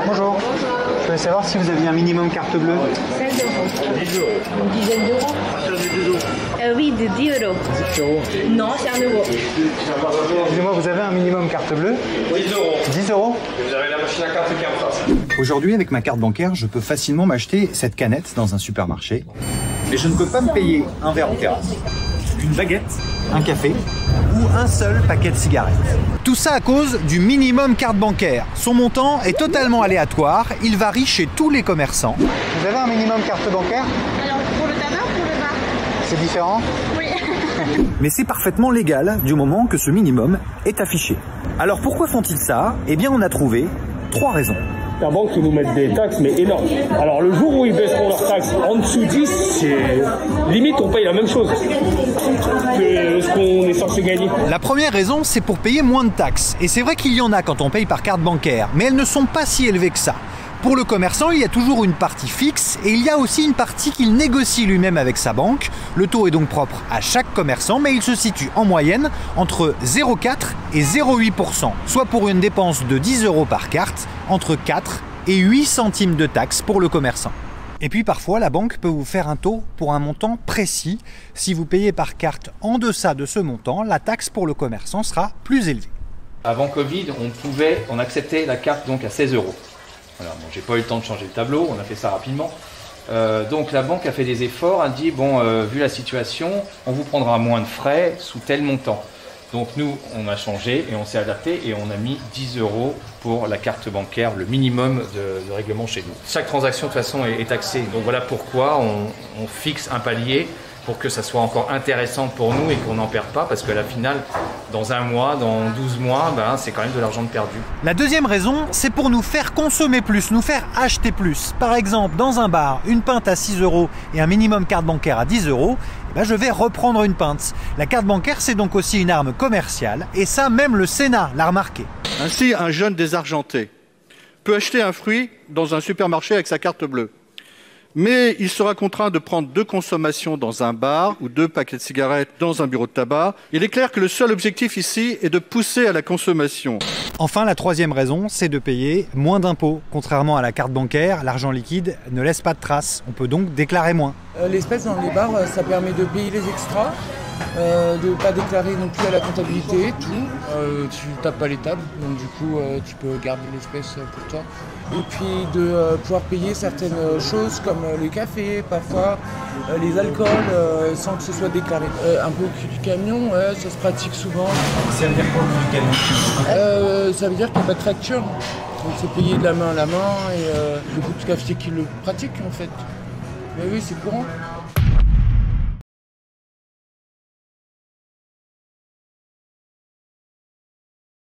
Bonjour. Je voulais savoir si vous aviez un minimum carte bleue. 16 euros. 10 euros. Une dizaine d'euros. Oui, de 10 euros. 10 euros. Non, c'est 1 euro. Excusez-moi, vous avez un minimum carte bleue? 10 euros. 10 euros. Vous avez la machine à carte qui est en face. Aujourd'hui, avec ma carte bancaire, je peux facilement m'acheter cette canette dans un supermarché. Mais je ne peux pas me payer un verre en terrasse, une baguette, un café ou un seul paquet de cigarettes. Tout ça à cause du minimum carte bancaire. Son montant est totalement aléatoire, il varie chez tous les commerçants. Vous avez un minimum carte bancaire? Alors, pour le tabac ou pour le bar? C'est différent? Oui. Mais c'est parfaitement légal du moment que ce minimum est affiché. Alors pourquoi font-ils ça? Eh bien on a trouvé 3 raisons. La banque, ils nous mettent des taxes, mais énormes. Alors, le jour où ils baisseront leurs taxes en dessous de 10, c'est limite, on paye la même chose que ce qu'on est censé gagner. La première raison, c'est pour payer moins de taxes. Et c'est vrai qu'il y en a quand on paye par carte bancaire, mais elles ne sont pas si élevées que ça. Pour le commerçant, il y a toujours une partie fixe et il y a aussi une partie qu'il négocie lui-même avec sa banque. Le taux est donc propre à chaque commerçant, mais il se situe en moyenne entre 0,4 et 0,8%, soit pour une dépense de 10 euros par carte, entre 4 et 8 centimes de taxes pour le commerçant. Et puis parfois, la banque peut vous faire un taux pour un montant précis. Si vous payez par carte en deçà de ce montant, la taxe pour le commerçant sera plus élevée. Avant Covid, on acceptait la carte donc à 16 euros. Voilà, bon, j'ai pas eu le temps de changer le tableau, on a fait ça rapidement. Donc la banque a fait des efforts, a dit bon, vu la situation, on vous prendra moins de frais sous tel montant. Donc nous, on a changé et on s'est adapté et on a mis 10 euros pour la carte bancaire, le minimum de règlement chez nous. Chaque transaction de toute façon est taxée. Donc voilà pourquoi on fixe un palier pour que ça soit encore intéressant pour nous et qu'on n'en perde pas, parce que la finale, dans un mois, dans 12 mois, ben, c'est quand même de l'argent de perdu. La deuxième raison, c'est pour nous faire consommer plus, nous faire acheter plus. Par exemple, dans un bar, une pinte à 6 euros et un minimum carte bancaire à 10 euros, eh ben, je vais reprendre une pinte. La carte bancaire, c'est donc aussi une arme commerciale, et ça, même le Sénat l'a remarqué. Ainsi, un jeune désargenté peut acheter un fruit dans un supermarché avec sa carte bleue. Mais il sera contraint de prendre 2 consommations dans un bar ou 2 paquets de cigarettes dans un bureau de tabac. Il est clair que le seul objectif ici est de pousser à la consommation. Enfin, la troisième raison, c'est de payer moins d'impôts. Contrairement à la carte bancaire, l'argent liquide ne laisse pas de traces. On peut donc déclarer moins. L'espèce dans les bars, ça permet de payer les extras, de ne pas déclarer non plus à la comptabilité, tout. Tu tapes pas les tables, donc du coup tu peux garder l'espèce pour toi. Et puis de pouvoir payer certaines choses comme le café, parfois les alcools, sans que ce soit déclaré. Un peu au cul du camion, ouais, ça se pratique souvent. Ça veut dire quoi, au cul du camion? Ça veut dire qu'il n'y a pas de facture. Donc c'est payé de la main à la main et beaucoup de cafetiers qui le pratiquent en fait. Mais oui, c'est courant.